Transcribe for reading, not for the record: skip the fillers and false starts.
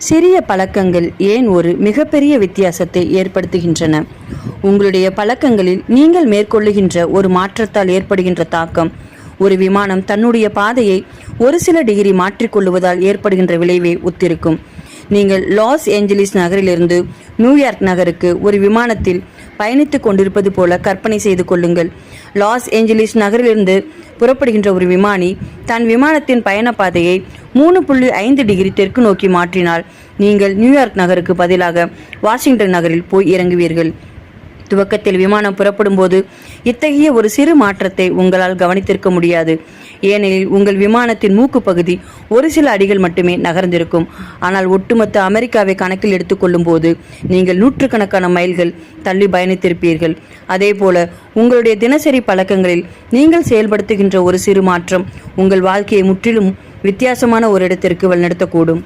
சிறிய பழக்கங்கள் ஏன் ஒரு மிகப்பெரிய வித்தியாசத்தை ஏற்படுத்துகின்றன? உங்களுடைய பழக்கங்களில் நீங்கள் மேற்கொள்ளுகின்ற ஒரு மாற்றத்தால் ஏற்படுகின்ற தாக்கம். ஒரு விமானம் தன்னுடைய பாதையை ஒரு சில டிகிரி மாற்றிக்கொள்ளுவதால் ஏற்படுகின்ற விளைவை ஒத்திருக்கும். நீங்கள் லாஸ் ஏஞ்சலிஸ் நகரிலிருந்து நியூயார்க் நகருக்கு ஒரு விமானத்தில் பயணித்துக் கொண்டிருப்பது போல கற்பனை செய்து கொள்ளுங்கள். லாஸ் ஏஞ்சலிஸ் நகரிலிருந்து புறப்படுகின்ற ஒரு விமானி தன் விமானத்தின் பயண பாதையை 3.5 டிகிரி தெற்கு நோக்கி மாற்றினால் நீங்கள் நியூயார்க் நகருக்கு பதிலாக வாஷிங்டன் நகரில் போய் இறங்குவீர்கள். துவக்கத்தில் விமானம் புறப்படும் போது இத்தகைய ஒரு சிறு மாற்றத்தை உங்களால் கவனித்திருக்க முடியாது, ஏனெனில் உங்கள் விமானத்தின் மூக்கு பகுதி ஒரு சில அடிகள் மட்டுமே நகர்ந்திருக்கும். ஆனால் ஒட்டுமொத்த அமெரிக்காவை கணக்கில் எடுத்துக்கொள்ளும் போது நீங்கள் நூற்றுக்கணக்கான மைல்கள் தள்ளி பயணித்திருப்பீர்கள். அதே போல உங்களுடைய தினசரி பழக்கங்களில் நீங்கள் செயல்படுத்துகின்ற ஒரு சிறு மாற்றம் உங்கள் வாழ்க்கையை முற்றிலும் வித்தியாசமான ஒரு இடத்திற்கு வழிநடத்தக்கூடும்.